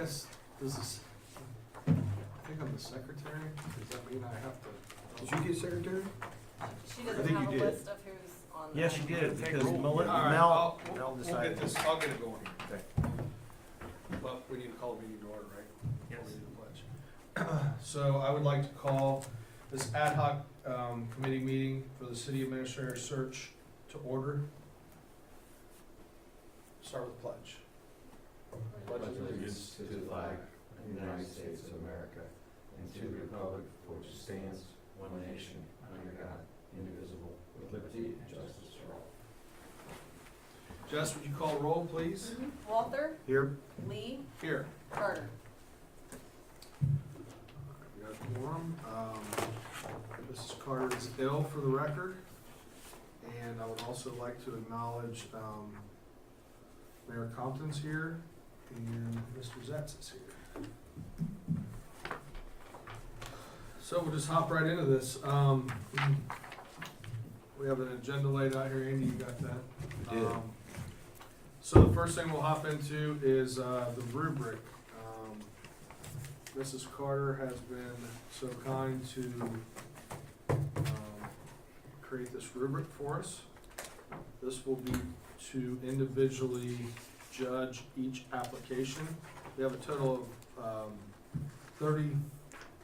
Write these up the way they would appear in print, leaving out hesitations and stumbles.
guess, this is, I think I'm the secretary. Does that mean I have to? Did you get secretary? She I doesn't think have a you did. list of who's on that. Yes, you did, Take because roll. Mel, All right, Mel we'll decided. get this, I'll get it going here. Okay. Well, we need to call a meeting to order, right? Yes. We need to pledge. So I would like to call this ad hoc committee meeting for the city administrator search to order. Start with the pledge. Pledge allegiance to the flag of the United States of America and to the republic for which it stands, one nation, under God, indivisible, with liberty and justice for all. Jess, would you call roll, please? Walther, Here, Lee, Here. Carter. We got a quorum. Mrs. Carter is ill for the record. And I would also like to acknowledge Mayor Compton's here and Mr. Zetz is here. So we'll just hop right into this. We have an agenda laid out here. Andy, you got that? I did. So the first thing we'll hop into is the rubric. Mrs. Carter has been so kind to create this rubric for us. This will be to individually judge each application. We have a total of 30.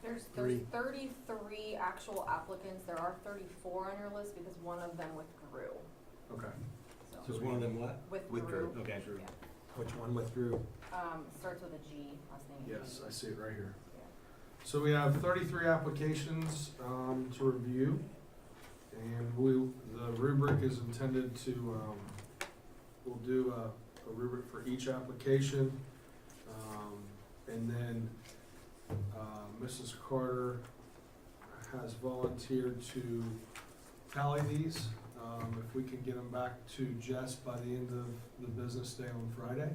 There's Three. 33 actual applicants. There are 34 on your list because one of them withdrew. Okay. so is one of them what? Withdrew. Okay. Sure. Yeah. Which one withdrew? Starts with a G, last name. Yes, I see it right here. Yeah. So we have 33 applications to review, and the rubric is intended to, we'll do a rubric for each application, and then Mrs. Carter has volunteered to tally these. If we can get them back to Jess by the end of the business day on Friday.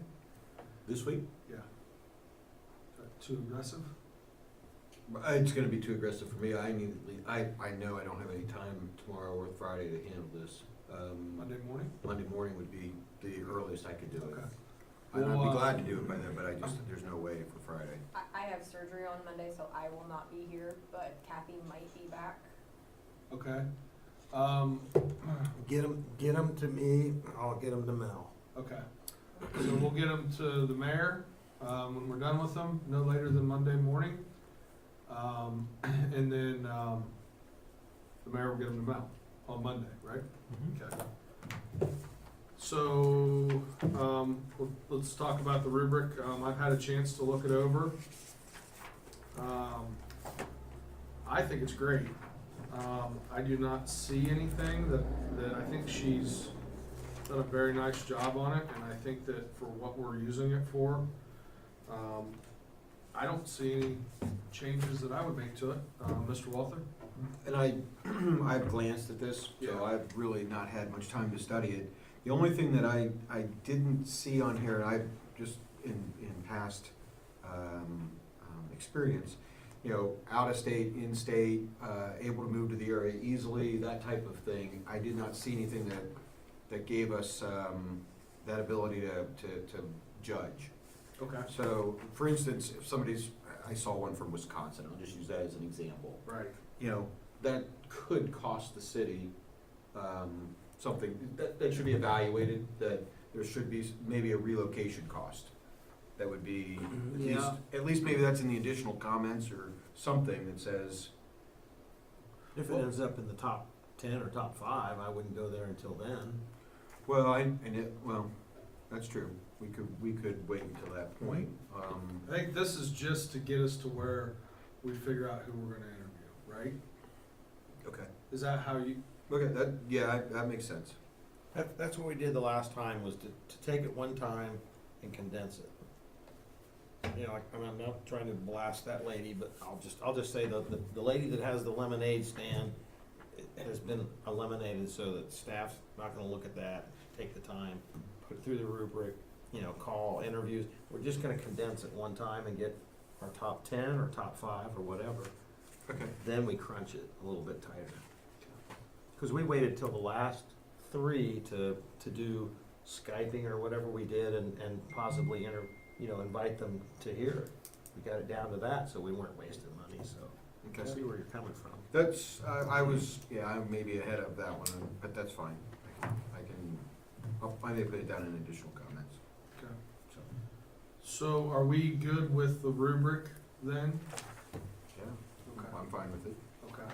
This week? Yeah. Is that too aggressive? It's gonna be too aggressive for me. I know I don't have any time tomorrow or Friday to handle this. Monday morning? Monday morning would be the earliest I could do it. Okay. I'd Well, be glad to do it by then, but there's no way for Friday. I have surgery on Monday, so I will not be here, but Kathy might be back. Okay. Get them to me, I'll get them to Mel. Okay. So we'll get them to the mayor, when we're done with them, no later than Monday morning. And then, the mayor will get them to Mel on Monday, right? Okay. So, let's talk about the rubric. I've had a chance to look it over. I think it's great. I do not see anything that I think she's done a very nice job on it, and I think that for what we're using it for, I don't see any changes that I would make to it. Mr. Walther? And I've glanced at this, Yeah. so I've really not had much time to study it. The only thing that I didn't see on here, and I just in past experience, out of state, in state, able to move to the area easily, that type of thing. I did not see anything that gave us that ability to judge. Okay. So, for instance, if I saw one from Wisconsin, I'll just use that as an example. Right. That could cost the city something that should be evaluated, that there should be maybe a relocation cost. That would be, at least maybe that's in the additional comments or something that says, If it ends up in the top 10 or top 5, I wouldn't go there until then. well, that's true. We could wait until that point. I think this is just to get us to where we figure out who we're gonna interview, right? Okay. Is that how you, Okay, that makes sense. That's what we did the last time, was to take it one time and condense it. I'm not trying to blast that lady, but I'll just say the lady that has the lemonade stand has been eliminated, so that staff's not gonna look at that, take the time, put it through the rubric, call interviews. We're just gonna condense it one time and get our top 10 or top 5 or whatever. Okay. Then we crunch it a little bit tighter. Because we waited till the last 3 to do Skyping or whatever we did and possibly invite them to hear it. We got it down to that, so we weren't wasting money, so I Okay. see where you're coming from. That's, I was, yeah, I'm maybe ahead of that one, but that's fine. I may put it down in additional comments, Okay. so, So are we good with the rubric then? yeah, Okay. I'm fine with it. Okay.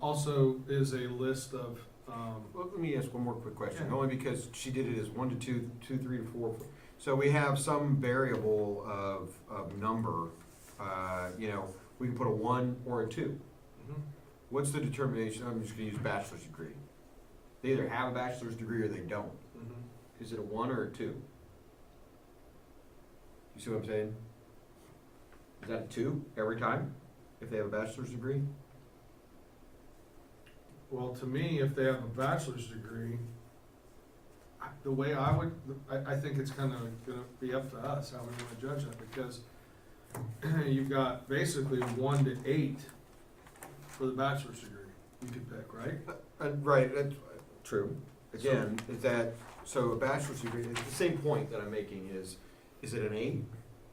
Also is a list of, Well, let me ask one more quick question, Yeah. only because she did it as 1 to 2, 2, 3 to 4. So we have some variable of number, we can put a 1 or a 2. What's the determination? I'm just gonna use bachelor's degree. They either have a bachelor's degree or they don't. Is it a 1 or a 2? You see what I'm saying? Is that a 2 every time, if they have a bachelor's degree? Well, to me, if they have a bachelor's degree, the way I think it's kind of gonna be up to us how we wanna judge that, because you've got basically 1 to 8 for the bachelor's degree you could pick, right? Right, that's true. Again, is that, so a bachelor's degree, it's the same point that I'm making is it an 8?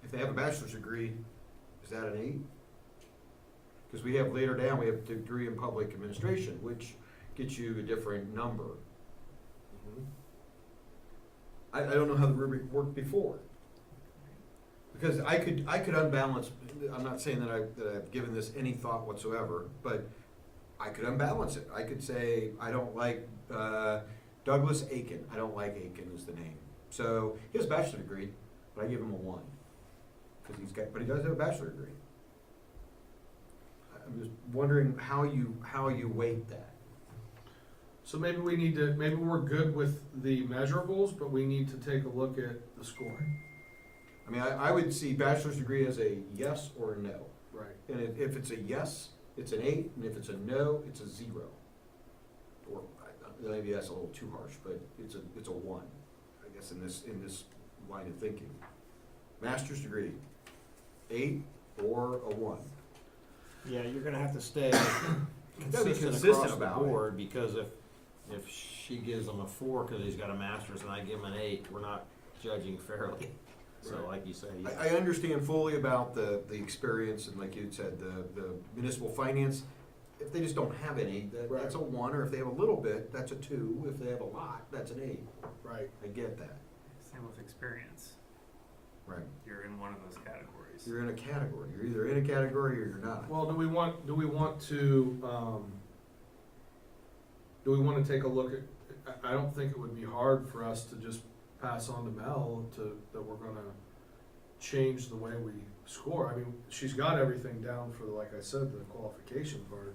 If they have a bachelor's degree, is that an 8? Because we have later down, we have degree in public administration, which gets you a different number. I don't know how the rubric worked before. Because I could unbalance, I'm not saying that I've given this any thought whatsoever, but I could unbalance it. I could say, I don't like, Douglas Aiken, I don't like Aiken is the name. So, he has a bachelor's degree, but I give him a 1. Because but he does have a bachelor's degree. I'm just wondering how you weight that. So maybe maybe we're good with the measurables, but we need to take a look at the scoring. I mean, I would see bachelor's degree as a yes or a no. Right. And if it's a yes, it's an 8, and if it's a no, it's a 0. Or maybe that's a little too harsh, but it's a 1, I guess, in this line of thinking. Master's degree, 8 or a 1. Yeah, you're gonna have to stay Gotta be consistent consistent across the about it. board, because if she gives him a 4 because he's got a master's and I give him an 8, we're not judging fairly. So Right. like you say, I understand fully about the experience, and like you said, the municipal finance. If they just don't have any, that's a 1, or if they have a little bit, that's a 2. If they have a lot, that's an 8. Right. I get that. Same with experience. Right. You're in one of those categories. You're in a category. You're either in a category or you're not. Well, do we want to take a look at, I don't think it would be hard for us to just pass on to Mel that we're gonna change the way we score. I mean, she's got everything down for, like I said, the qualification part.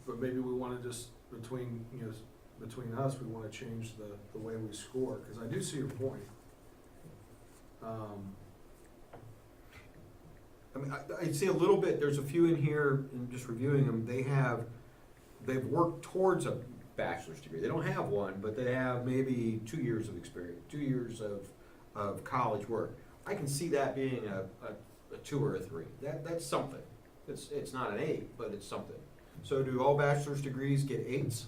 But maybe we wanna just, between us, we wanna change the way we score, cause I do see your point. I mean, I see a little bit, there's a few in here, and just reviewing them, they've worked towards a bachelor's degree. They don't have one, but they have maybe 2 years of experience, 2 years of college work. I can see that being a 2 or a 3. That's something. It's not an 8, but it's something. So do all bachelor's degrees get 8s?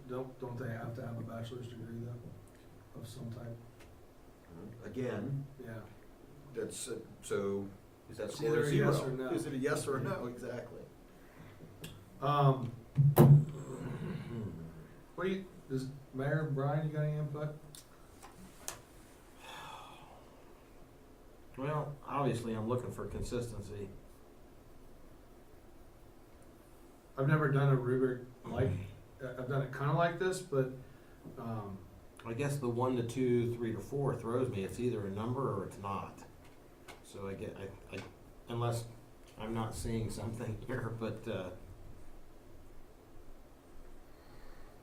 Don't they have to have a bachelor's degree though, of some type? Again, Yeah. that's, so, is that It's score either a a 0? yes or no. Is it a yes or a no? Exactly. What do you, does Mayor Brian, you got any input? well, obviously I'm looking for consistency. I've never done a rubric I've done it kinda like this, but, I guess the 1 to 2, 3 to 4 throws me. It's either a number or it's not. So I unless I'm not seeing something here, but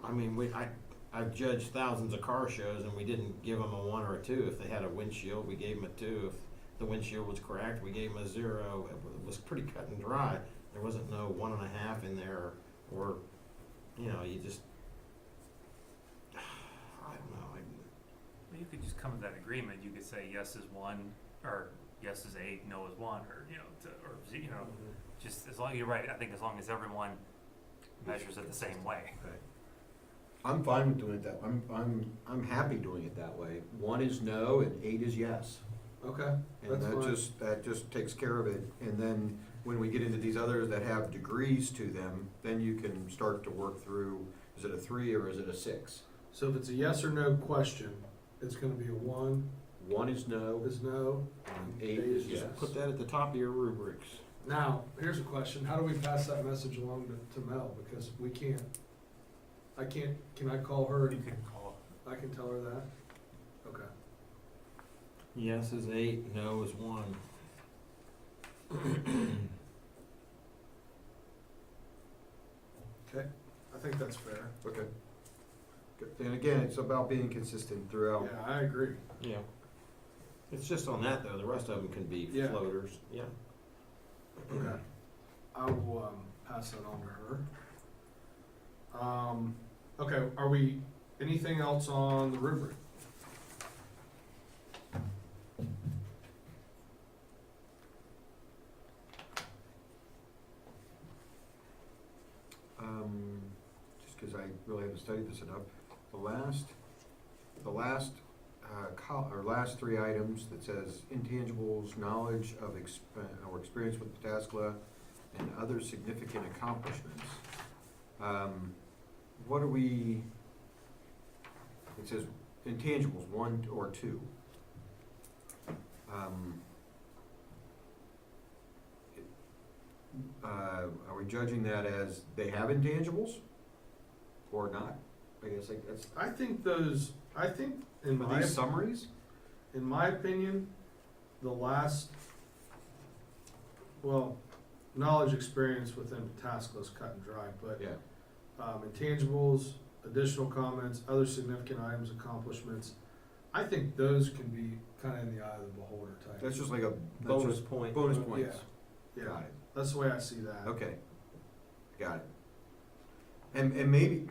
I mean, I've judged thousands of car shows and we didn't give them a 1 or a 2. If they had a windshield, we gave them a 2. If the windshield was correct, we gave them a 0. It was pretty cut and dry. There wasn't no 1.5 in there, or you just, I don't know. Well, you could just come to that agreement. You could say yes is 1, or yes is 8, no is 1, or just as long as you're right. I think as long as everyone measures it the same way. I'm fine with doing it that, I'm happy doing it that way. 1 is no and 8 is yes. Okay, And that's fine. that just takes care of it. And then when we get into these others that have degrees to them, then you can start to work through, is it a 3 or is it a 6? So if it's a yes or no question, it's gonna be a 1 1 is no, is no, and 8 is yes. Just put that at the top of your rubrics. Now, here's a question, how do we pass that message along to Mel, because we can't, can I call her, You and can call, I can tell her that? Okay, Yes is 8, no is 1. okay, I think that's fair, Okay. Good. And again, it's about being consistent throughout. yeah, I agree. Yeah. It's just on that though, the rest of them can be Yeah. floaters, yeah. Okay, I will, pass that on to her. Okay, are we, anything else on the rubric? Just because I really haven't studied this enough, the last 3 items that says intangibles, knowledge of or experience with Pataskla, and other significant accomplishments. What are we, it says intangibles, 1 or 2. Are we judging that as they have intangibles or not? I guess like that's, I think in are my, these summaries? in my opinion, the last, well, knowledge experience within Pataskla is cut and dry, but Yeah. Intangibles, additional comments, other significant items, accomplishments, I think those can be kinda in the eye of the beholder type. That's just like a Bonus point. bonus Yeah. points. Yeah, Got it. that's the way I see that. Okay. Got it. And maybe,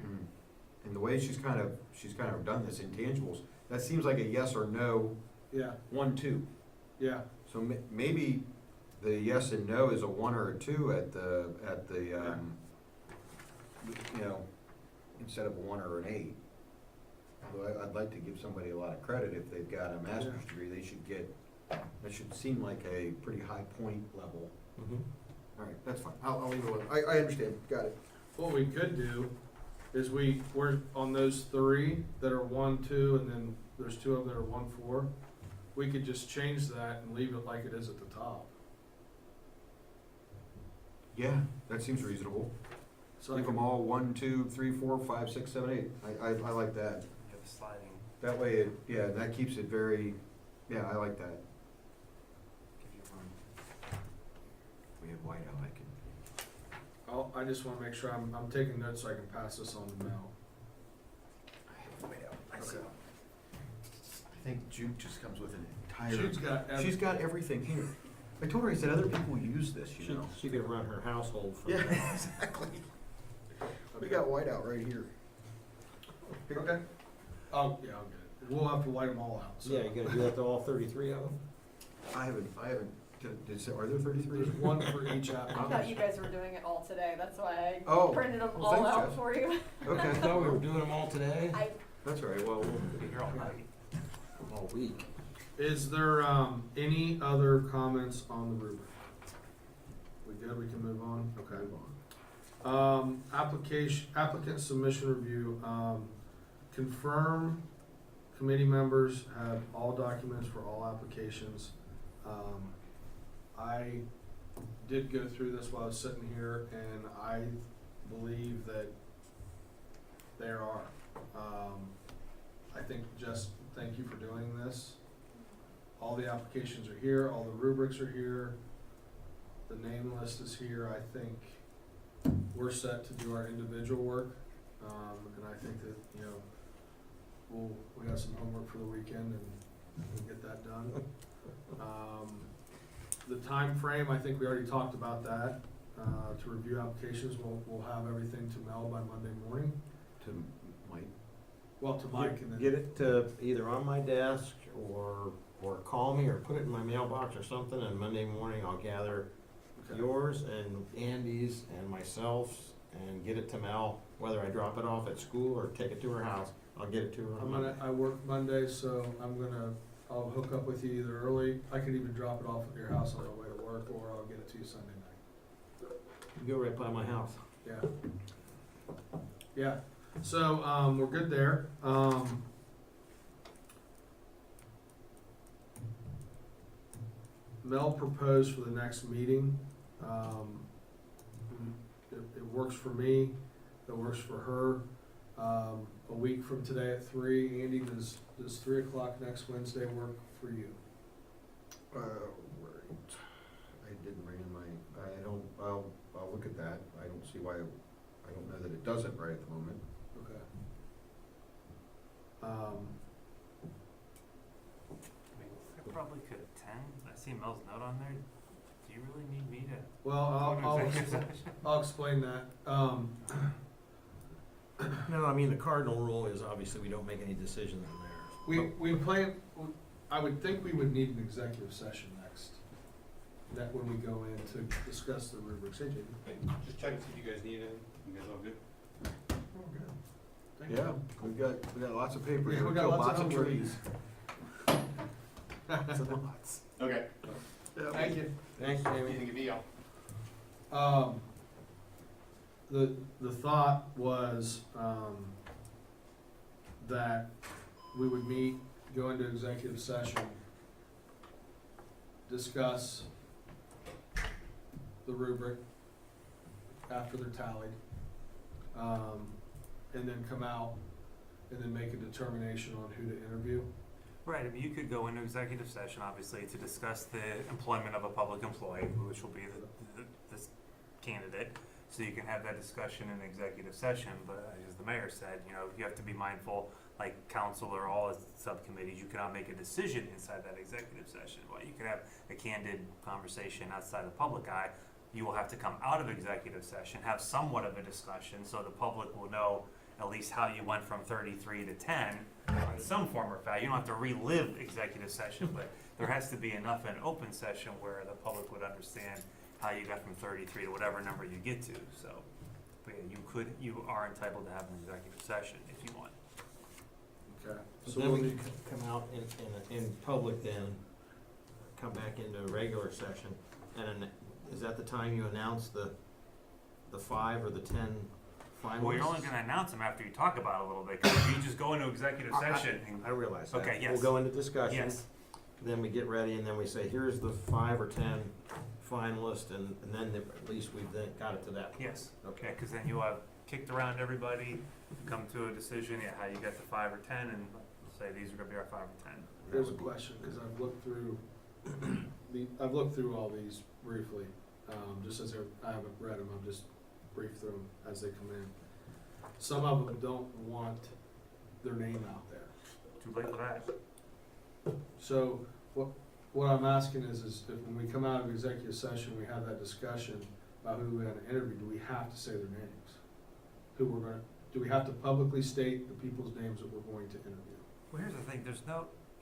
and the way she's kind of done this, intangibles, that seems like a yes or no, Yeah, 1, 2. yeah, So maybe the yes and no is a 1 or a 2 at the, you know, instead of a 1 or an 8. Although I'd like to give somebody a lot of credit if they've got a master's degree, they should get, that should seem like a pretty high point level. Mhm. All right, that's fine, I'll leave it alone, I understand, got it. what we could do is we're on those 3 that are 1, 2, and then there's 2 of them that are 1, 4. We could just change that and leave it like it is at the top. Yeah, that seems reasonable. So I Leave them can, all 1, 2, 3, 4, 5, 6, 7, 8. I like that. you have a sliding, That way, that keeps it very, I like that. give you room. We have whiteout, I can. I just wanna make sure I'm taking notes so I can pass this on to Mel. I have whiteout, I see. Okay. I think Jude just comes with an entire. Jude's got She's got everything here. I told her, I said, other people use this, you know. She could run her household from Yeah, that. exactly. We got whiteout right here. Here, Okay. Oh, yeah, I'll get it. We'll have to white them all out, so. Yeah, you gonna do that to all 33 of them? I haven't, are there 33? There's 1 for each I applicant. thought you guys were doing it all today, that's why Oh, I printed them well, all thanks, out Jess. for you. I Okay, thought we were doing them all today? that's all right, well, We'll be here all night. All week. Is there, any other comments on the rubric? We good, we can move on? Okay. Applicant submission review, confirm committee members have all documents for all applications. I did go through this while I was sitting here, and I believe that there are. I think, just thank you for doing this. All the applications are here, all the rubrics are here, the name list is here. I think we're set to do our individual work, and I think that, you know, we got some homework for the weekend and we'll get that done. The time frame, I think we already talked about that, to review applications, we'll have everything to Mel by Monday morning, to Mike. well, to Mike, and then. Get it either on my desk or call me or put it in my mailbox or something, and Monday morning I'll gather Okay. yours and Andy's and myself's and get it to Mel, whether I drop it off at school or take it to her house, I'll get it to her on Monday. I work Monday, so I'll hook up with you either early, I could even drop it off at your house on the way to work, or I'll get it to you Sunday night. You go right by my house. Yeah. Yeah, so, we're good there. Mel proposed for the next meeting. It works for me, it works for her. A week from today at 3, Andy, does 3 o'clock next Wednesday work for you? Right. I didn't bring in my, I'll look at that. I don't see why, I don't know that it doesn't right at the moment. Okay. I probably could attend. I see Mel's note on there. Do you really need me to? Well, go to executive session? I'll explain that. No, I mean, the cardinal rule is obviously we don't make any decisions in there. We plan, I would think we would need an executive session next. That when we go in to discuss the rubrics. Hey, JD. Just checking, see if you guys need it. You guys all good? We're good. Thank you. Yeah, we got lots of paper Yeah, here. we got Killed lots of homework. trees. Lots and lots. Okay. Thank you. Thanks, Jamie. Anything to be on? The thought was, that we would meet, go into executive session, discuss the rubric after they're tallied, and then come out and then make a determination on who to interview. Right, I mean, you could go into executive session, obviously, to discuss the employment of a public employee, which will be this candidate. So you can have that discussion in executive session, but as the mayor said, you have to be mindful, like council or all subcommittees, you cannot make a decision inside that executive session. While you can have a candid conversation outside the public eye, you will have to come out of executive session, have somewhat of a discussion, so the public will know at least how you went from 33 to 10 in some form or fashion. You don't have to relive executive session, but there has to be enough in open session where the public would understand how you got from 33 to whatever number you get to. So, but yeah, you are entitled to have an executive session if you want. Okay. So then we could come out in public then, come back into regular session, and then, is that the time you announce the 5 or the 10 finalists? Well, you're only gonna announce them after you talk about it a little bit, because if you just go into executive session and, I realize that. Okay, yes. We'll go into discussion, yes, then we get ready, and then we say, here's the 5 or 10 finalists, and then at least we've then got it to that point. yes, Okay. because then you'll have kicked around everybody, come to a decision, how you got the 5 or 10, and say, these are gonna be our 5 or 10. Here's a question, because I've looked through, all these briefly, just as I haven't read them, I've just briefed through them as they come in. Some of them don't want their name out there. Too late for that. So what I'm asking is if when we come out of executive session, we have that discussion about who we're gonna interview, do we have to say their names? Do we have to publicly state the people's names that we're going to interview? Well, here's the thing,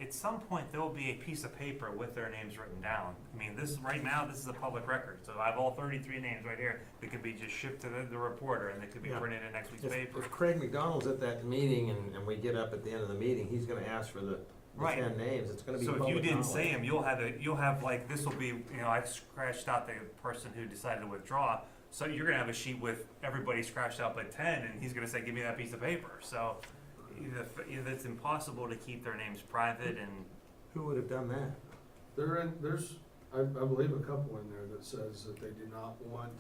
at some point, there will be a piece of paper with their names written down. I mean, right now, this is a public record, so I have all 33 names right here that could be just shipped to the reporter, and they could be Yeah. printed in next week's If paper. Craig McDonald's at that meeting and we get up at the end of the meeting, he's gonna ask for the Right. 10 names, it's gonna be So public if you didn't knowledge. say them, you'll have like, this will be, I scratched out the person who decided to withdraw, so you're gonna have a sheet with everybody scratched out but 10, and he's gonna say, give me that piece of paper, so it's impossible to keep their names private, and Who would have done that? There's, I believe, a couple in there that says that they do not want.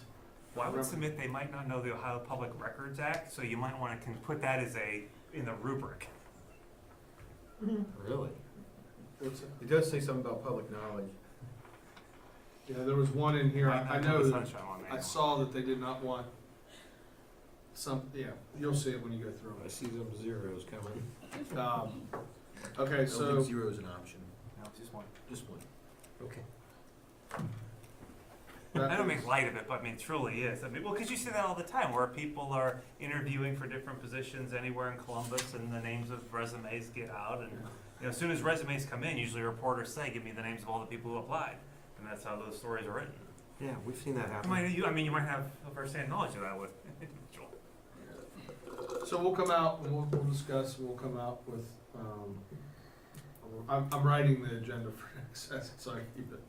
well, I would submit they might not know the Ohio Public Records Act, so you might wanna put that as in the rubric. Really? What's that? It does say something about public knowledge. Yeah, there was one in here, Might I not know the that, sunshine one, I maybe. saw that they did not want you'll see it when you go through I see them zeros coming. them. Okay, I don't so, think zero is an option. No, just one. Just one. Okay. I don't make light of it, but I mean, it truly is. I mean, well, because you see that all the time, where people are interviewing for different positions anywhere in Columbus, and the names of resumes get out, and as soon as resumes come in, usually reporters say, "Give me the names of all the people who applied," and that's how those stories are written. Yeah, we've seen that You happen. might, you might have a first-hand knowledge of that with individual. So we'll come out and we'll discuss, and we'll come out with, I'm writing the agenda for next session, so I keep it.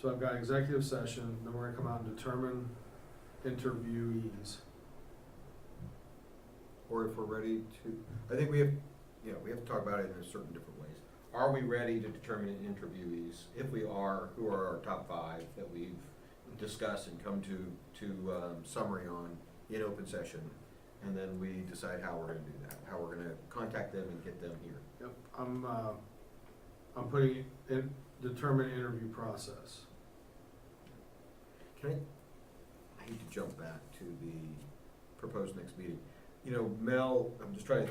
So I've got executive session, then we're gonna come out and determine interviewees. Or if we're ready to, I think we have, we have to talk about it in a certain different ways. Are we ready to determine interviewees? If we are, who are our top 5 that we've discussed and come to summary on in open session? And then we decide how we're gonna do that, how we're gonna contact them and get them here. Yep, I'm putting in, determine interview process. Can I hate to jump back to the proposed next meeting. Mel, I'm just trying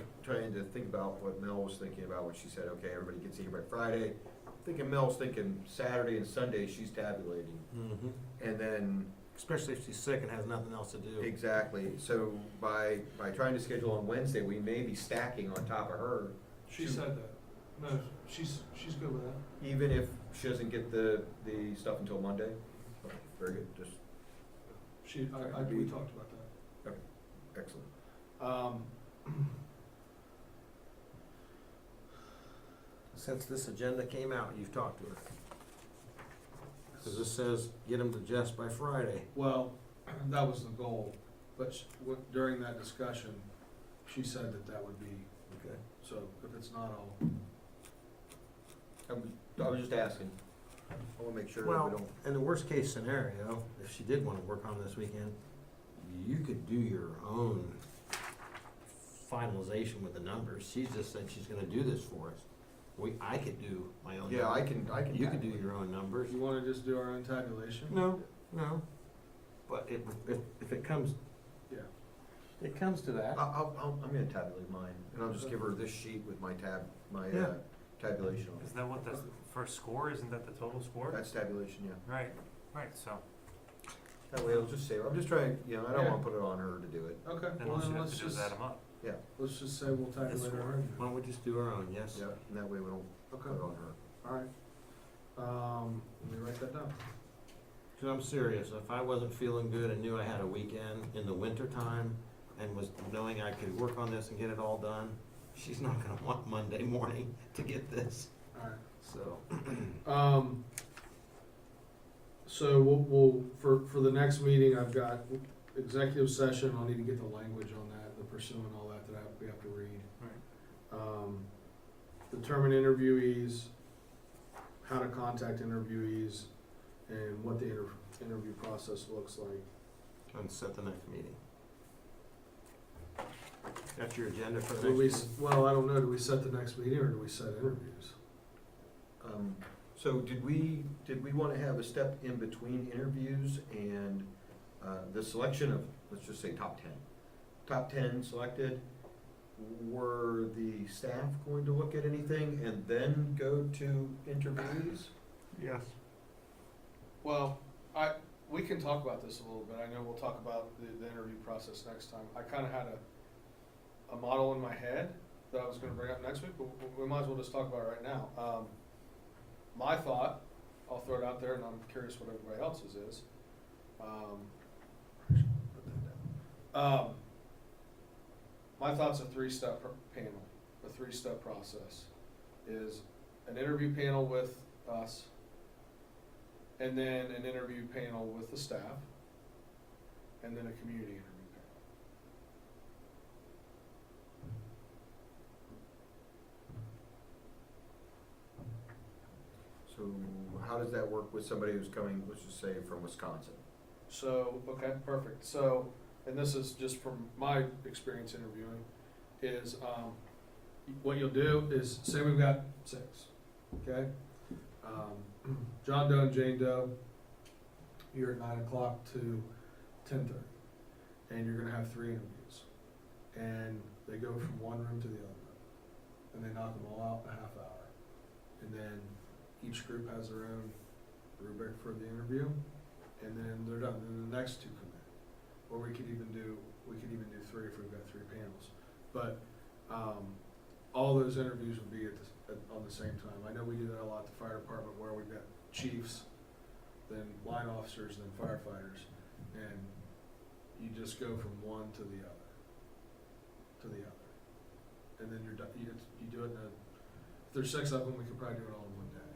to think about what Mel was thinking about when she said, okay, everybody gets here by Friday. I'm thinking Mel's thinking Saturday and Sunday she's tabulating. Mm-hmm. And then, Especially if she's sick and has nothing else to do. exactly, so by trying to schedule on Wednesday, we may be stacking on top of her. She said that. No, she's good with that. Even if she doesn't get the stuff until Monday? Okay, very good, just We talked about that. excellent. Since this agenda came out, you've talked to her. Because this says, get them to Jess by Friday. Well, that was the goal, but during that discussion, she said that would be, Okay. so if it's not, I was just asking. I wanna make sure that we Well, don't. in the worst case scenario, if she did want to work on this weekend, you could do your own finalization with the numbers. She's just said she's gonna do this for us. I could do my own. Yeah, I numbers. can. You could do your own numbers. you wanna just do our own tabulation? No. But if it comes, Yeah. it comes to that. I'm gonna tabulate mine, and I'll just give her this sheet with my Yeah. tabulation on it. Isn't that what the first score, isn't that the total score? That's tabulation, yeah. Right, so That way it'll just save, I'm just trying, I don't Yeah. wanna put it on her to do it. Okay, then well all she then has let's to do is just, add them up. let's just say we'll tabulate This our one. own. Why don't we just do our own, yes? Yeah, and that way we don't Okay, put it on her. alright. Let me write that down. Cause I'm serious, if I wasn't feeling good and knew I had a weekend in the winter time and was knowing I could work on this and get it all done, she's not gonna want Monday morning to get this, Alright. so. So we'll, for the next meeting, I've got executive session, I'll need to get the language on that, the pursue and all that we have to read. Right. Determine interviewees, how to contact interviewees, and what the interview process looks like. And set the next meeting. That's your agenda for the Do next we, meeting? well, I don't know, do we set the next meeting or do we set interviews? So did we wanna have a step in between interviews and, the selection of, let's just say, top 10? Top 10 selected, were the staff going to look at anything and then go to interviews? Yes. Well, we can talk about this a little bit, I know we'll talk about the interview process next time. I kinda had a model in my head that I was gonna bring up next week, but we might as well just talk about it right now. My thought, I'll throw it out there and I'm curious what everybody else's is. My thought's a 3-step panel, a 3-step process. Is an interview panel with us, and then an interview panel with the staff, and then a community interview panel. So how does that work with somebody who's coming, let's just say, from Wisconsin? So, okay, perfect. So, and this is just from my experience interviewing, is, what you'll do is, say we've got 6, okay? John Doe and Jane Doe, you're at 9 o'clock to 10:30, and you're gonna have 3 interviews. And they go from one room to the other room, and they knock them all out in a half hour. And then each group has their own rubric for the interview, and then they're done, and the next 2 come in. Or we could even do 3 if we've got 3 panels. But, all those interviews would be on the same time. I know we do that a lot at the fire department where we've got chiefs then line officers, then firefighters, and you just go from one to the other, and then you're done. You do it in if there's 6 of them, we could probably do it all in one day,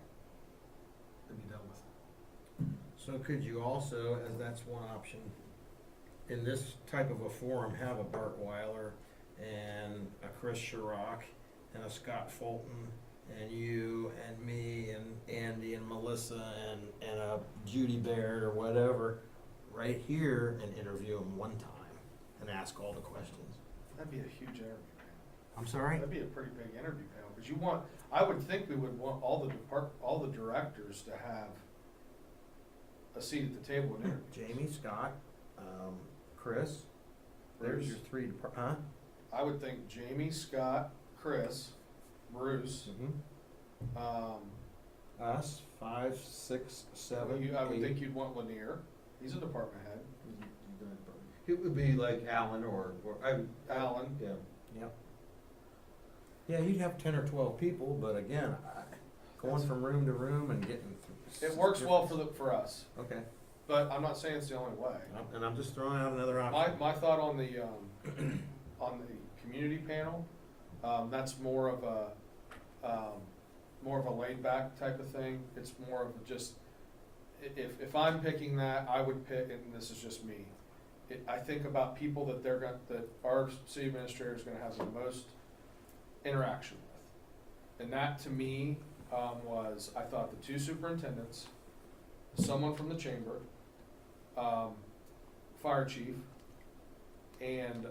and be done with it. So could you also, as that's one option, in this type of a forum, have a Bart Weiler and a Chris Sherrock and a Scott Fulton and you and me and Andy and Melissa and a Judy Baird or whatever, right here and interview them one time and ask all the questions? That'd be a huge interview panel. I'm sorry? That'd be a pretty big interview panel, because I would think we would want all the directors to have a seat at the table and interview. Jamie, Scott, Chris, there's Bruce. your three, huh? I would think Jamie, Scott, Chris, Bruce, Us, 5, 6, 7, I would 8. think you'd want Lanier, he's a department head, It would be like Alan or Alan. yeah. Yep. Yeah, you'd have 10 or 12 people, but again, going from room to room and getting. It works well for us, Okay, but I'm not saying it's the only way. and I'm just throwing out another option. My thought on the, on the community panel, that's more of a laid back type of thing. It's more of just, if I'm picking that, I would pick, and this is just me, I think about people that that our city administrator is gonna have the most interaction with. And that to me, was, I thought the 2 superintendents, someone from the chamber, fire chief, and,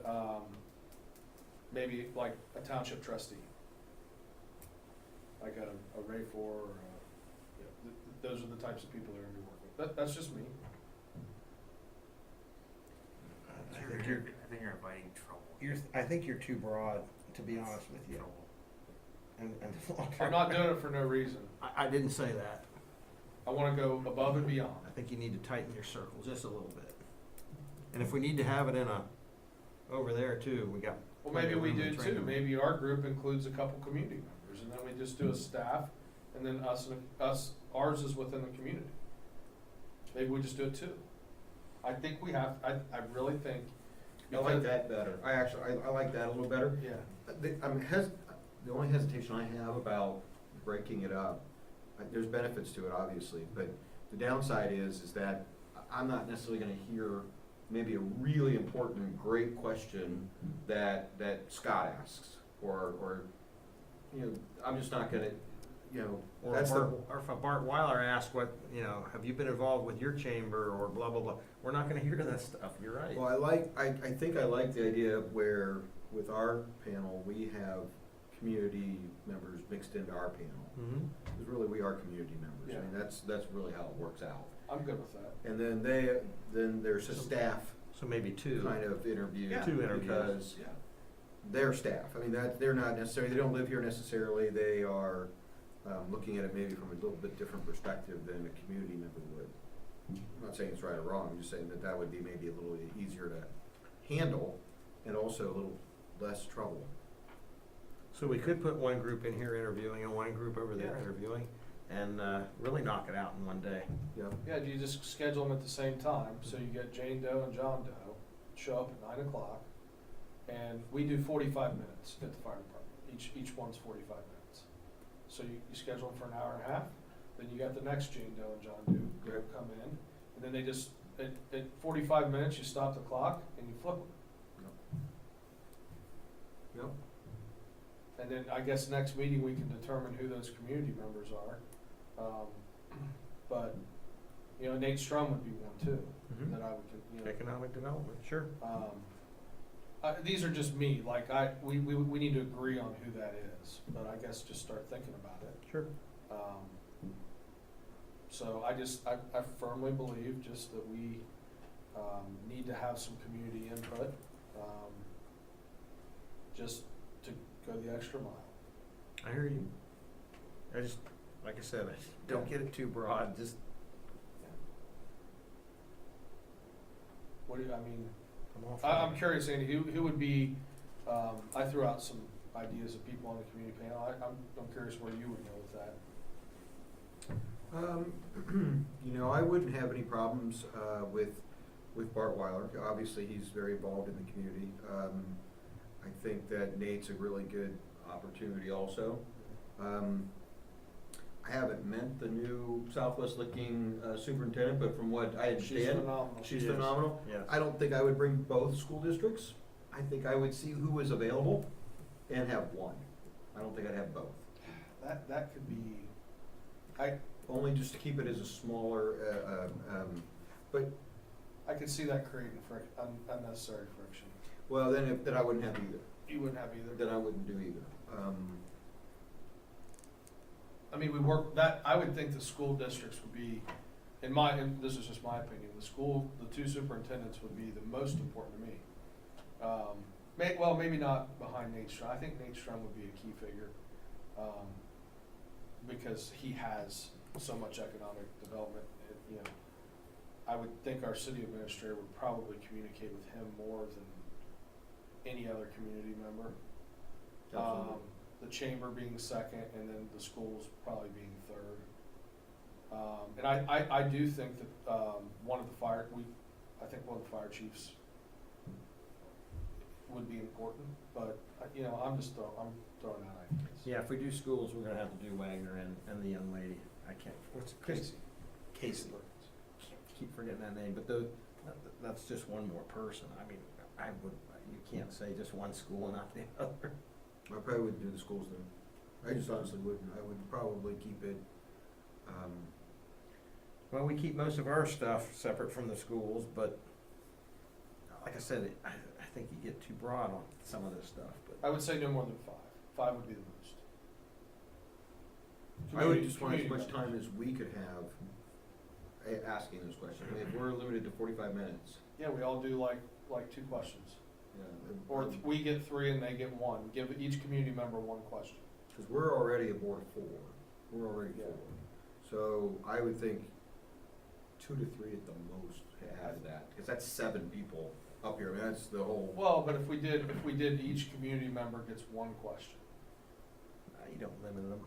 maybe like a township trustee. Like a Ray Four, or those are the types of people that are gonna be working with. That's just me. I think you're, I think you're inviting trouble. I think you're too broad, to be honest with you. And I'm not doing it for no reason. I didn't say that. I wanna go above and beyond. I think you need to tighten your circle just a little bit. And if we need to have it in over there too, we got. Well, plenty maybe of we room to do train too. them. Maybe our group includes a couple community members, and then we just do a staff, and then ours is within the community. Maybe we just do it too. I think we have, I really think. I like that better. I like that a little better. Yeah. The only hesitation I have about breaking it up, there's benefits to it, obviously, but the downside is that I'm not necessarily gonna hear maybe a really important, great question that Scott asks, or, I'm just not gonna, Or that's if a Bart Weiler asks have you been involved with your chamber or blah, blah, blah. We're not gonna hear to that stuff, you're right. Well, I think I like the idea where, with our panel, we have community members mixed into our panel. Mm-hmm. Because really, we are community members. I mean, that's really how it works out. I'm good with that. And then there's a staff So maybe 2. kind of interview. Yeah. 2 interviews. Because Yeah. they're staff. I mean, they're not necessarily, they don't live here necessarily. They are looking at it maybe from a little bit different perspective than a community member would. I'm not saying it's right or wrong. I'm just saying that would be maybe a little easier to handle and also a little less trouble. So we could put one group in here interviewing and one group over there Yeah. interviewing and really knock it out in one day. Yeah. Yeah, you just schedule them at the same time, so you get Jane Doe and John Doe, show up at 9 o'clock, and we do 45 minutes at the fire department. Each one's 45 minutes. So you schedule them for an hour and a half, then you got the next Jane Doe and John Doe come in, and then they just, at 45 minutes, you stop the clock and you flip them. Yep. And then I guess next meeting, we can determine who those community members are. But, Nate Strum would be one too, that I would, Economic development, sure. These are just me, like, we need to agree on who that is, but I guess just start thinking about it. Sure. So I firmly believe just that we, need to have some community input, just to go the extra mile. I hear you. I just, like I said, don't get it too broad, just. What do you, I mean, I'm all for I'm it. curious, Andy, who would be, I threw out some ideas of people on the community panel. I'm curious where you would go with that. You know, I wouldn't have any problems with Bart Weiler. Obviously, he's very involved in the community. I think that Nate's a really good opportunity also. I haven't met the new Southwest Licking superintendent, but from what I She's understand, phenomenal. she's Yes. phenomenal. Yes. I don't think I would bring both school districts. I think I would see who was available and have one. I don't think I'd have both. That could be, Only just to keep it as a smaller, but, I could see that creating unnecessary friction. well, then I wouldn't have either. You wouldn't have either. Then I wouldn't do either. I mean, I would think the school districts would be, and this is just my opinion, the two superintendents would be the most important to me. Well, maybe not behind Nate Strum. I think Nate Strum would be a key figure, because he has so much economic development, you know. I would think our city administrator would probably communicate with him more than any other community member. Absolutely. The chamber being second, and then the schools probably being third. And I do think that, I think one of the fire chiefs would be important, but, you know, I'm throwing out ideas. Yeah, if we do schools, we're gonna have to do Wagner and the young lady. I can't, what's it? Casey. Casey. Keep forgetting that name, but that's just one more person. I mean, you can't say just one school and not the other. I probably wouldn't do the schools then. I just honestly wouldn't. I would probably keep it, Well, we keep most of our stuff separate from the schools, but like I said, I think you get too broad on some of this stuff, but. I would say no more than 5. 5 would be the most. I would just want as Community much members. time as we could have asking those questions. I mean, if we're limited to 45 minutes. Yeah, we all do like 2 questions. Yeah, Or we get 3 and they get 1. Give each community member 1 question. because we're already a board of 4. We're already Yeah. 4. So I would think 2 to 3 at the most to add to that, because that's 7 people up here. I mean, that's the whole. Well, but if we did each community member gets 1 question. You don't limit them.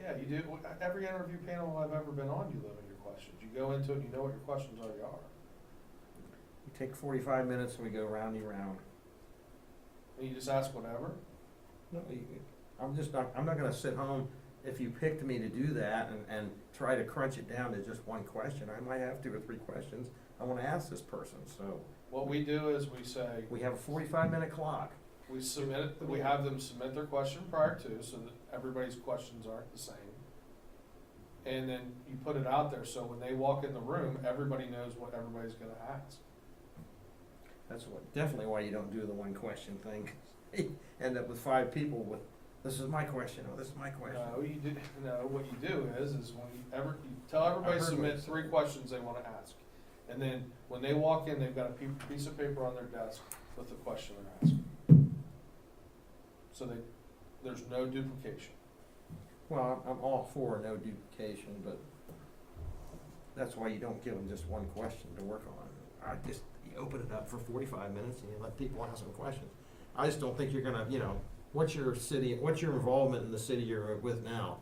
Yeah, you do. Every interview panel I've ever been on, you limit your questions. You go into it and you know what your questions already are. You take 45 minutes and we go round and round. And you just ask whatever. No, I'm not gonna sit home, if you picked me to do that and try to crunch it down to just 1 question. I might have 2 or 3 questions I wanna ask this person, so. What we do is we say, We have a 45-minute clock. we submit it, we have them submit their question prior to, so that everybody's questions aren't the same. And then you put it out there, so when they walk in the room, everybody knows what everybody's gonna ask. That's definitely why you don't do the 1 question thing. 'Cause you end up with 5 people with, this is my question, or this is my question. What you do is when you tell everybody I heard submit what you 3 said. questions they wanna ask. And then when they walk in, they've got a piece of paper on their desk with the question they're asking. So there's no duplication. Well, I'm all for no duplication, but that's why you don't give them just 1 question to work on. You open it up for 45 minutes and you let people ask them questions. I just don't think you're gonna, what's your involvement in the city you're with now?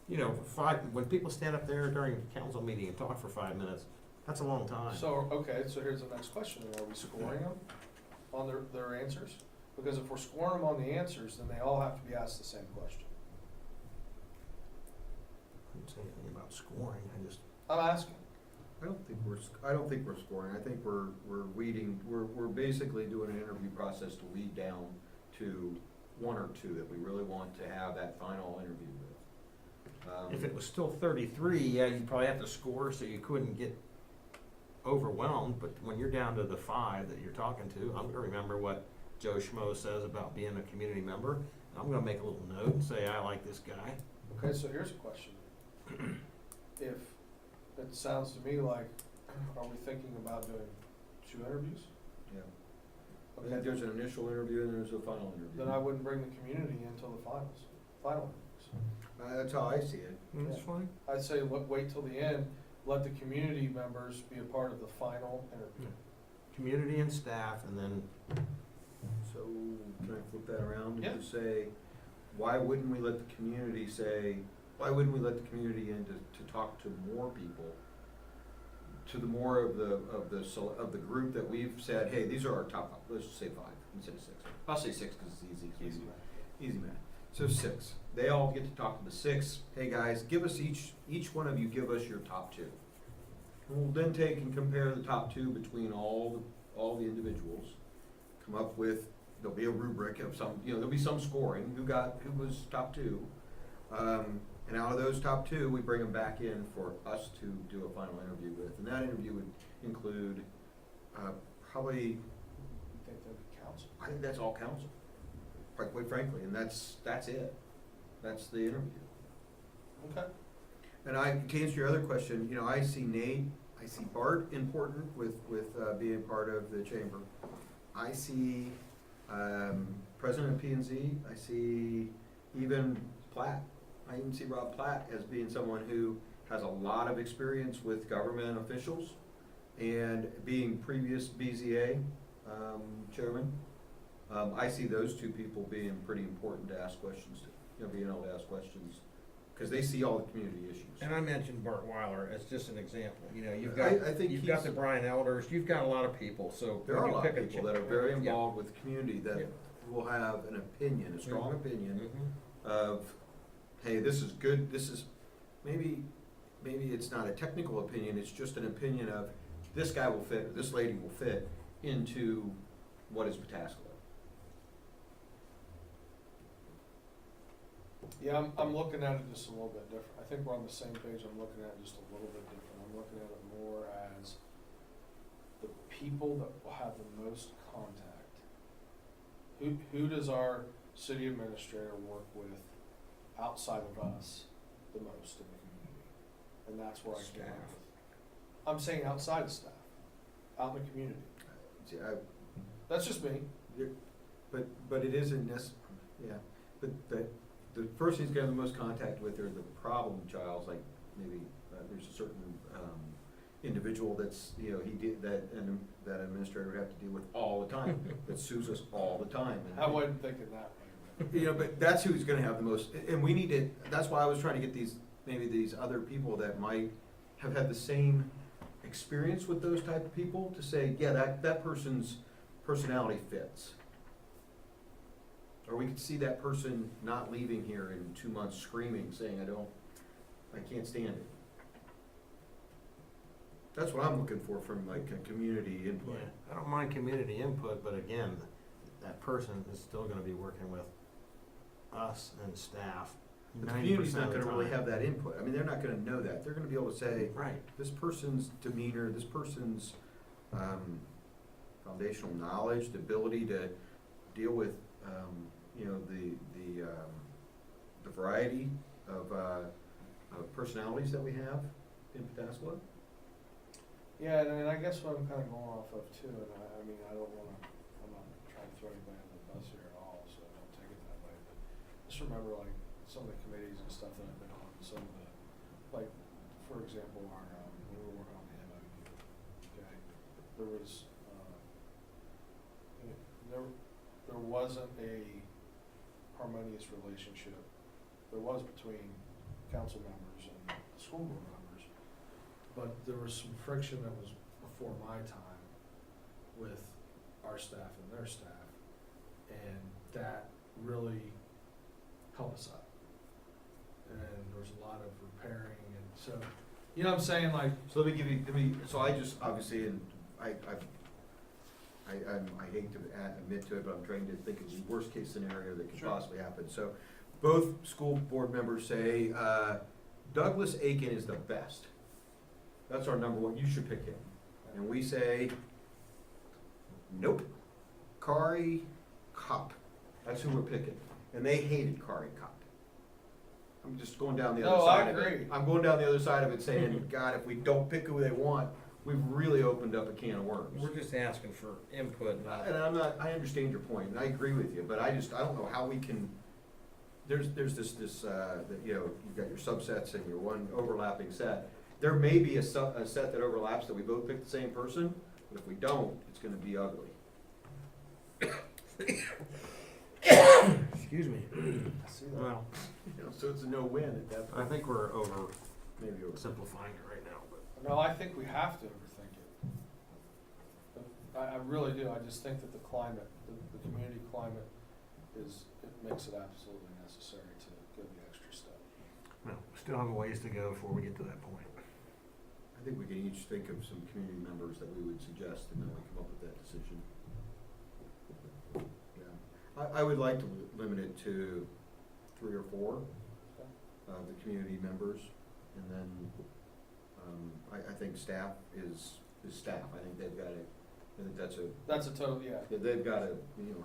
When people stand up there during a council meeting and talk for 5 minutes, that's a long time. So here's the next question, are we scoring them on their answers? Because if we're scoring them on the answers, then they all have to be asked the same question. I didn't say anything about scoring, I'm asking. I don't think we're scoring. I think we're weeding, we're basically doing an interview process to weed down to 1 or 2 that we really want to have that final interview with. if it was still 33, yeah, you'd probably have to score so you couldn't get overwhelmed, but when you're down to the 5 that you're talking to, I'm gonna remember what Joe Schmo says about being a community member. I'm gonna make a little note and say, I like this guy. Okay, so here's a question. If, it sounds to me like, are we thinking about doing 2 interviews? Yeah. I Okay, think there's an initial interview and there's a final interview. then I wouldn't bring the community until the final interviews. That's how I see it. That's fine. I'd say wait till the end, let the community members be a part of the final interview. Community and staff, and then, So can I flip that around Yeah. and just say, why wouldn't we let the community say, why wouldn't we let the community in to talk to more people? To the more of the group that we've said, hey, these are our top five, let's just say 5 instead of 6. I'll say 6 because it's easy, easy math. So 6, they all get to talk to the 6, hey guys, give us each one of you give us your top 2. And we'll then take and compare the top 2 between all the individuals, come up with, there'll be a rubric of some, there'll be some scoring, who was top 2. And out of those top 2, we bring them back in for us to do a final interview with. And that interview would include probably, You think that'd be council? I think that's all council, quite frankly, and that's it. That's the interview. Okay. And to answer your other question, I see Nate, I see Bart important with being part of the chamber. I see President of P&Z, I see even Platt. I even see Rob Platt as being someone who has a lot of experience with government officials and being previous BZA chairman. I see those 2 people being pretty important to ask questions to, being able to ask questions, because they see all the community issues. And I mentioned Bart Weiler as just an example, you've I got, think you've got he's- the Brian Elders, you've got a lot of people, so. There when are a you lot pick of people that are very Yeah. involved with the community that Yeah. will have an opinion, a strong opinion Mhm. of, hey, this is good, this is, maybe it's not a technical opinion, it's just an opinion of, this guy will fit, or this lady will fit into what is Pataskala. Yeah, I'm looking at it just a little bit different. I think we're on the same page. I'm looking at it just a little bit different. I'm looking at it more as the people that will have the most contact. Who does our city administrator work with outside of us the most in the community? And that's where I came up Staff. with. I'm saying outside of staff, out in the community. See, That's just me. but it isn't yeah, but the person he's got the most contact with are the problem childs, like maybe there's a certain individual that's, he did, that administrator would have to deal with all the time, that sues us all the time. And I wasn't thinking that way. but that's who's gonna have the most, and we need to, that's why I was trying to get these other people that might have had the same experience with those type of people to say, yeah, that person's personality fits. Or we could see that person not leaving here in 2 months screaming, saying, I can't stand it. That's what I'm looking for from like a community input. Yeah, I don't mind community input, but again, that person is still gonna be working with us and staff. But the community's 90% not of the gonna really time. have that input. I mean, they're not gonna know that. They're gonna be able to say, Right. this person's demeanor, this person's foundational knowledge, the ability to deal with, the variety of personalities that we have in Pataskala. Yeah, and I guess what I'm kind of going off of too, and I mean, I'm not trying to throw anybody under the bus here at all, so don't take it that way, but just remember like some of the committees and stuff that I've been on, some of the, like, for example, when we were working on the MOU, okay, there was, there wasn't a harmonious relationship. There was between council members and school board members, but there was some friction that was before my time with our staff and their staff, and that really held us up. And there was a lot of repairing, and so, you know what I'm saying, like, So let me, so I just, obviously, and I hate to admit to it, but I'm trying to think of the worst case scenario that could Sure. possibly happen. So both school board members say, Douglas Aiken is the best. That's our number one, you should pick him. And we say, nope, Kari Kopp, that's who we're picking. And they hated Kari Kopp. I'm just going down the other No, I side of it. agree. I'm going down the other side of it saying, God, if we don't pick who they want, we've really opened up a can of worms. We're just asking for input, not. And I understand your point, and I agree with you, but I don't know how we can, there's this, you've got your subsets and your one overlapping set. There may be a set that overlaps that we both pick the same person, but if we don't, it's gonna be ugly. Excuse Excuse me. I see that. Well, You know, so it's a no-win at that I point. think we're over Maybe over. simplifying it right now, but. No, I think we have to overthink it. I really do, I just think that the climate, the community climate it makes it absolutely necessary to go the extra step. Well, we still have a ways to go before we get to that point. I think we can each think of some community members that we would suggest, and then we come up with that decision. Yeah, I would like to limit it to 3 or 4 of the community members, and then, I think staff is staff, I think they've got to, I think That's a total, yeah. they've got to,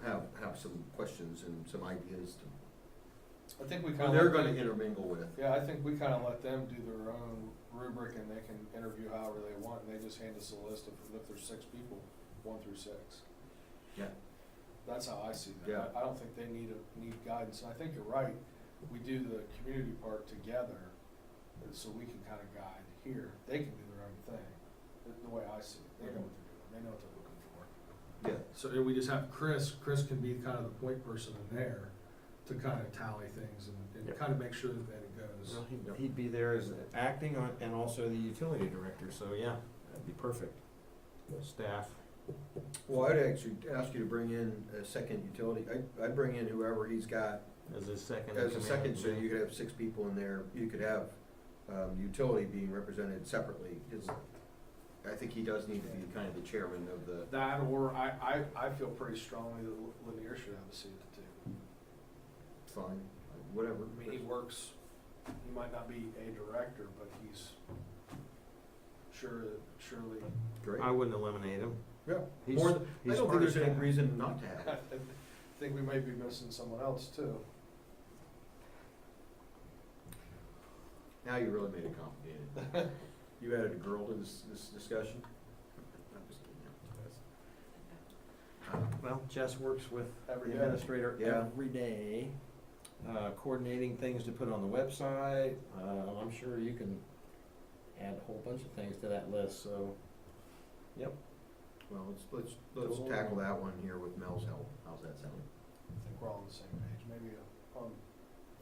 have some questions and some ideas I think we to, kinda. they're gonna intermingle with. Yeah, I think we kinda let them do their own rubric and they can interview however they want, and they just hand us a list of, if there's 6 people, 1 through 6. Yeah. That's how I see that. Yeah. I don't think they need guidance, and I think you're right, we do the community part together, so we can kinda guide here, they can do their own thing, the way I see it, they know what they're doing, they know what they're looking for. Yeah. So we just have Chris can be kind of the point person in there to kind of tally things and Yep. kind of make sure that it goes. Well, he'd be there as acting on, and also the utility director, so yeah, that'd be perfect. Staff. Well, I'd actually ask you to bring in a second utility, I'd bring in whoever he's got As a second. as a in second, command. so you could have 6 people in there, you could have, utility being represented separately, because I think he does need to be kind of the chairman of the, That, or I feel pretty strongly that Lanier should have a seat at the table. fine, whatever. I mean, he works, he might not be a director, but he's surely, Great. I wouldn't eliminate him. Yeah, He's- more than, I he's don't think smart there's as any heck. reason not to I have it. think we may be missing someone else too. Now you really made it complicated. You added a girl to this discussion? I'm just kidding. Well, Jess works with Every the day. administrator Yeah. every day, coordinating things to put on the website. I'm sure you can add a whole bunch of things to that list, so, yep. Well, let's tackle that one here with Mel's help, how's that sound? I think we're all on the same page, maybe a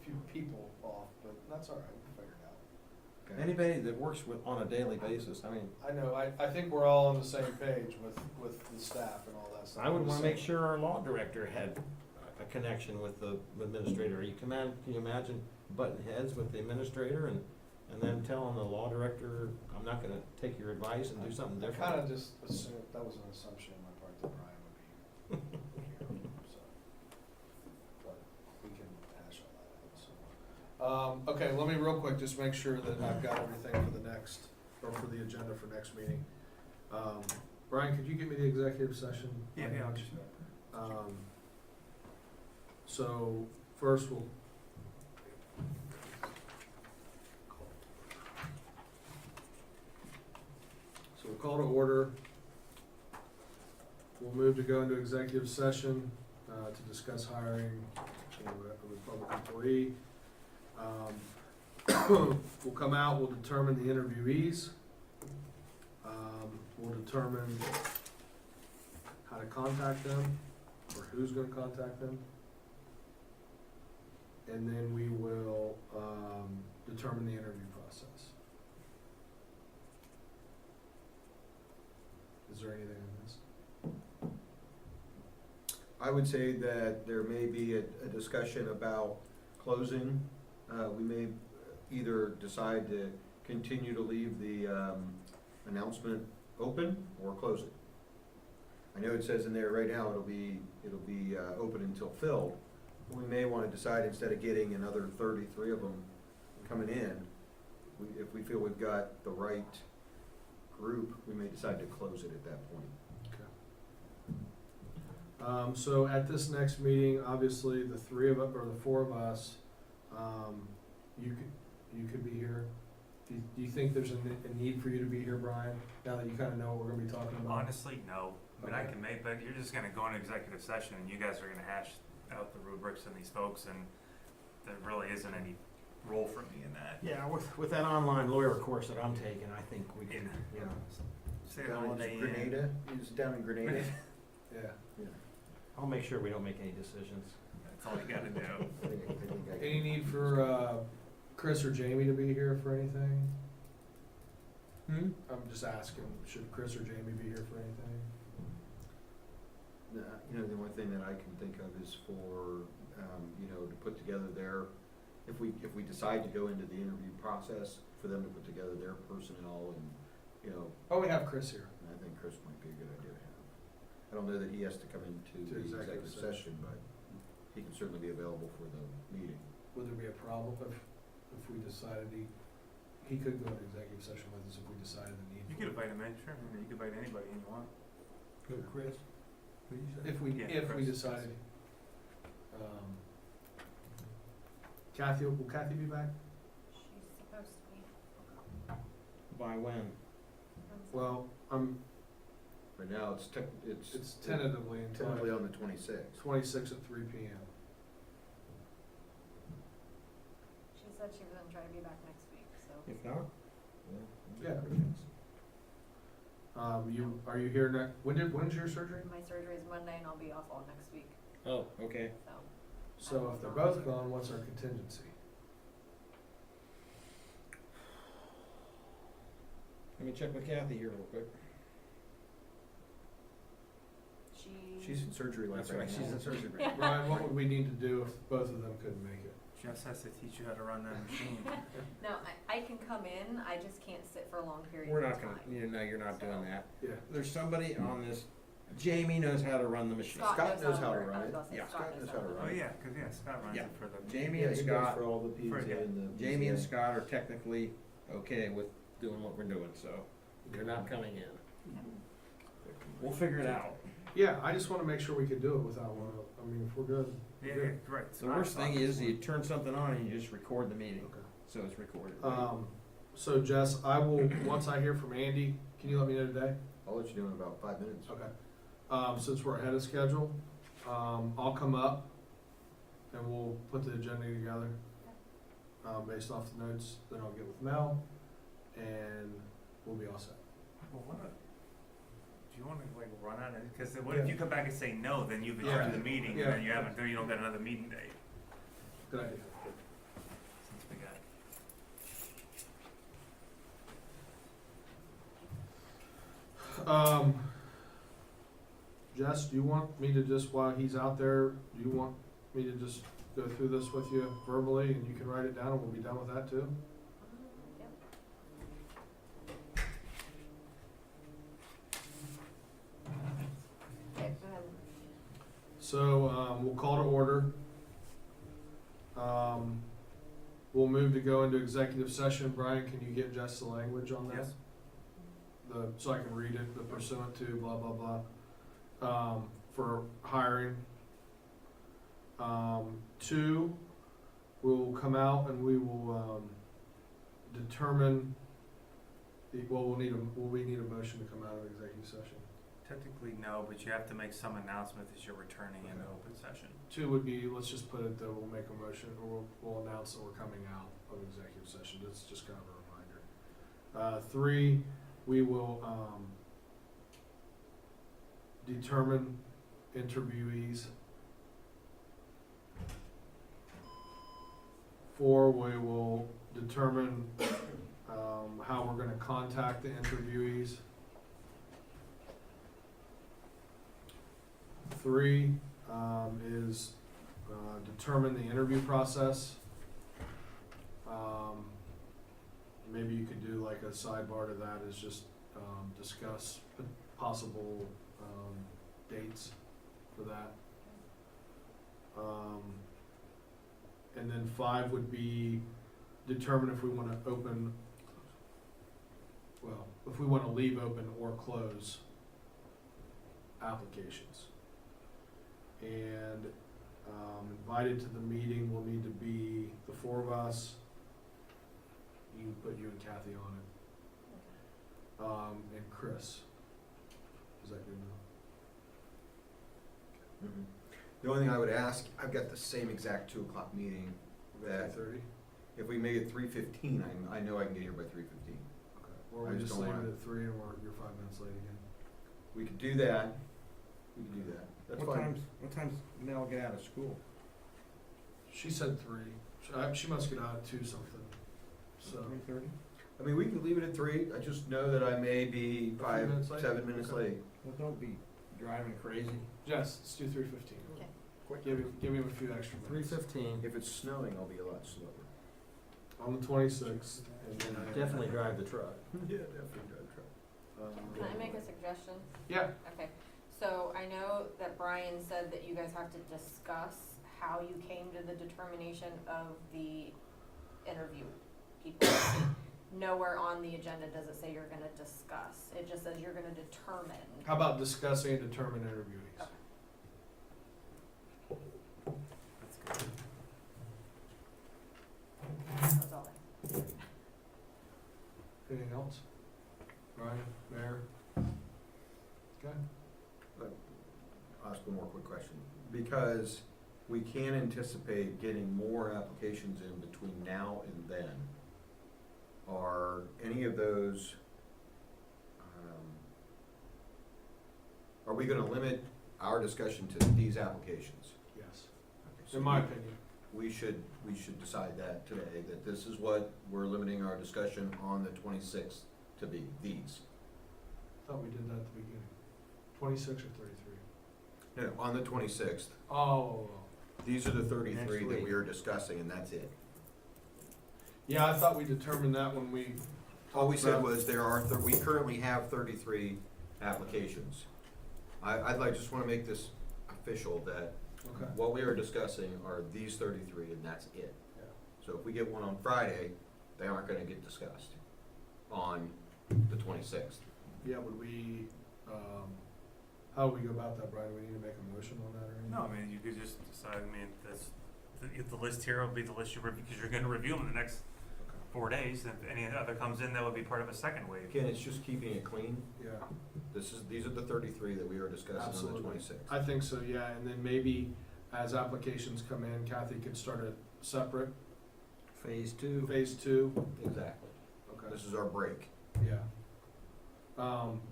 few people off, but that's all right, we'll figure it out. Okay. Anybody that works with, on a daily basis, I mean, I know, I think we're all on the same page with the staff and all that stuff. I would wanna make sure our law director had a connection with the administrator. Can you imagine butting heads with the administrator and then telling the law director, I'm not gonna take your advice and do something I different? kinda just assumed, that was an assumption on my part that Brian would be here, so. But we can hash all that out, so. Okay, let me real quick just make sure that I've got everything for the next, or for the agenda for next meeting. Brian, could you give me the executive session? Yeah, I'll just. So, first we'll. So we'll call to order. We'll move to go into executive session, to discuss hiring of a public employee. We'll come out, we'll determine the interviewees. We'll determine how to contact them, or who's gonna contact them. And then we will, determine the interview process. Is there anything in this? I would say that there may be a discussion about closing. We may either decide to continue to leave the announcement open or close it. I know it says in there right now it'll be open until filled. We may wanna decide, instead of getting another 33 of them coming in, if we feel we've got the right group, we may decide to close it at that point. So at this next meeting, obviously, the 3 of us, or the 4 of us, you could be here. Do you think there's a need for you to be here, Brian, now that you kinda know what we're gonna be talking about? Honestly, no. I mean, I Okay. can make, but you're just gonna go into executive session and you guys are gonna hash out the rubrics and these folks, and there really isn't any role for me in that. Yeah, with that online lawyer course that I'm taking, I think we can, you know, Stay the Down in holiday in. Grenada, is it down in Grenada? Yeah. Yeah. I'll make sure we don't make any decisions. It's That's all you gotta do. I think I Any need for, Chris or Jamie to be here for anything? I'm just asking, should Chris or Jamie be here for anything? You know, the only thing that I can think of is for, you know, to put together if we decide to go into the interview process, for them to put together their personnel and, you know, Oh, we have Chris here. I think Chris might be a good idea to have. I don't know that he has to come into To the executive executive session. session, but he can certainly be available for the meeting. Would there be a problem if we decided he could go into executive session with us if we decided the need? You could invite him in, sure, I mean, you could invite anybody you want. Who, Chris? If we Yeah, Chris. decided, Kathy, will Kathy be back? She's supposed to be. By when? Well, Right now, it's it's tentatively until tentatively on the 26th. 26 at 3 p.m. She said she was gonna try to be back next week, so. If not? Yeah. Are you here next, when's your surgery? My surgery is Monday and I'll be off all next week, Oh, okay. so. So if they're both gone, what's our contingency? Let me check with Kathy here real quick. She's in surgery like That's right right, now. she's in surgery. Ryan, what would we need to do if both of them couldn't make it? Jess has to teach you how to run that machine. No, I can come in, I just can't sit for a long period We're of not time. gonna, no, you're not doing that. Yeah. There's somebody on this, Jamie knows how to run the machine. Scott knows how to work. run I was it. about to say Yeah, Scott knows how to run Oh, it. yeah, cause yeah, Scott runs Yeah. it for the. Jamie Yeah, and he goes Scott, for all the pizza For- yeah. and the. Jamie and Scott are technically okay with doing what we're doing, so they're not coming in. We'll figure it out. Yeah, I just wanna make sure we could do it without one of, I mean, if we're good. Yeah, we're yeah, good. right. The worst thing is you turn something on and you just record the meeting, Okay. so it's recorded. So Jess, I will, once I hear from Andy, can you let me know today? I'll let you know in about 5 minutes. Okay. Since we're ahead of schedule, I'll come up and we'll put the agenda together, based off the notes, then I'll get with Mel, and we'll be all set. Well, do you wanna like run out of, cause what if you come back and say no, then you've adjourned the meeting and Yeah. then you haven't, then you don't got another meeting date. Good idea. Since we got. Jess, do you want me to just, while he's out there, do you want me to just go through this with you verbally and you can write it down and we'll be done with that too? Yep. Okay, go ahead. So, we'll call to order. We'll move to go into executive session. Brian, can you get Jess the language on that? Yes. So I can read it, the pursuant to blah, blah, blah, for hiring. 2, we'll come out and we will, determine we need a motion to come out of executive session. Technically, no, but you have to make some announcement that you're returning into open session. 2 would be, let's just put it that we'll make a motion, or we'll announce that we're coming out of executive session. That's just kind of a reminder. 3, we will, determine interviewees. 4, we will determine, how we're gonna contact the interviewees. 3, is, determine the interview process. Maybe you could do like a sidebar to that is just, discuss possible, dates for that. And then 5 would be determine if we wanna open, well, if we wanna leave open or close applications. And, invited to the meeting will need to be the 4 of us. You can put you and Kathy on it. And Chris. Is that good enough? Mhm. The only thing I would ask, I've got the same exact 2 o'clock meeting, that 3:30? if we make it 3:15, I know I can get here by 3:15. Okay. Or I we just just don't leave wanna- it at 3 and you're 5 minutes late again. We could do that, we could do that, that's What fine. time's Mel get out of school? She said 3. She must get out at 2 something, so. 3:30? I mean, we can leave it at 3, I just know that I may be A few 5, minutes late? 7 minutes Okay. late. Well, don't be driving crazy. Jess, let's do 3:15. Okay. Give him a few extra minutes. 3:15. If it's snowing, I'll be a lot slower. On the 26th. And then Definitely drive the truck. Yeah, definitely drive truck. Can I make a suggestion? Yeah, Okay, so I know that Brian said that you guys have to discuss how you came to the determination of the interview people. Nowhere on the agenda does it say you're gonna discuss, it just says you're gonna determine. how about discussing and determine interviewees? Okay. That's good. That's all I. Anything else? Brian, Mayor? Okay. I'll ask one more quick question. Because we can anticipate getting more applications in between now and then, are any of those, are we gonna limit our discussion to these applications? Yes, Okay, so in my opinion. we should decide that today, that this is what we're limiting our discussion on the 26th to be, these. Thought we did that at the beginning. 26 or 33? No, on the 26th, Oh, these are the 33 Next that week. we are discussing, and that's it. yeah, I thought we determined that when we. All we said talked was there are, we currently have 33 applications. I'd like, just wanna make this official that about- Okay. what we are discussing are these 33 and that's it. Yeah. So if we get one on Friday, they aren't gonna get discussed on the 26th. Yeah, would we, how would we go about that, Brian? Do we need to make a motion on that or anything? No, I mean, you could just decide, I mean, that's, the list here will be the list you review, because you're gonna review them in the next Okay. 4 days, and if any other comes in, that would be part of a second wave. Again, it's just keeping it clean. Yeah, These are the 33 that we are discussing on the absolutely. 26th. I think so, yeah, and then maybe as applications come in, Kathy could start a separate Phase 2. phase 2. Exactly. Okay. This is our break. Yeah.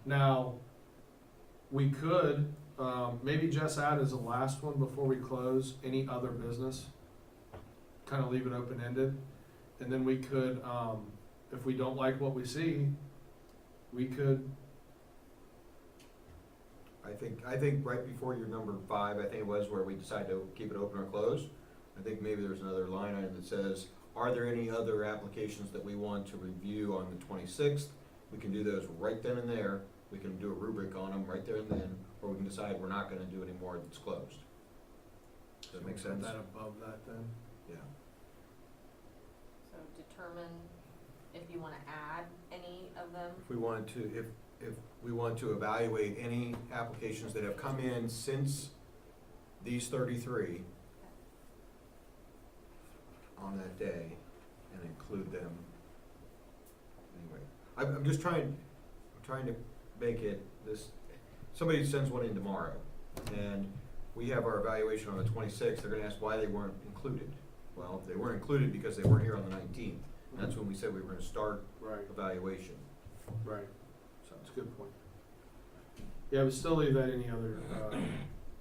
Now, we could, maybe just add as a last one before we close, any other business. Kind of leave it open-ended. And then we could, if we don't like what we see, we could, I think right before your number 5, I think it was, where we decided to keep it open or closed, I think maybe there's another line item that says, are there any other applications that we want to review on the 26th? We can do those right then and there. We can do a rubric on them right there and then, or we can decide we're not gonna do any more that's closed. Does that make put sense? that above that then. Yeah. So determine if you wanna add any of them. If we wanted to, if we want to evaluate any applications that have come in since these 33 on that day and include them. Anyway, I'm just trying to make it this, somebody sends one in tomorrow and we have our evaluation on the 26th, they're gonna ask why they weren't included. Well, they weren't included because they weren't here on the 19th. That's when we said we were gonna start Right, evaluation. right. So it's a good point. Yeah, but still leave that any other,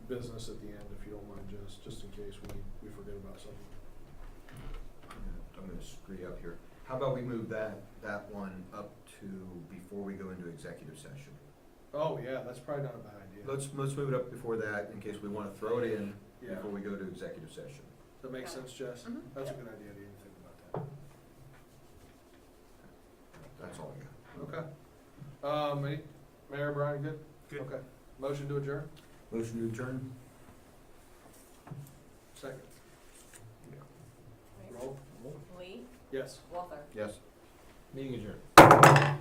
business at the end, if you don't mind, just in case we forget about something. I'm gonna screw up here. How about we move that one up to before we go into executive session? Oh, yeah, that's probably not a bad idea. Let's move it up before that in case we wanna throw it in Yeah. before we go to executive session. That makes Okay. sense, Jess? Mhm. That's a good idea, I didn't even think about That's all I got. that. Okay. Mayor, Brian, good? Good. Okay. Motion to adjourn? Motion to adjourn? Second. Right. Roll? Lee, Yes. Walther. Yes. Meeting adjourned.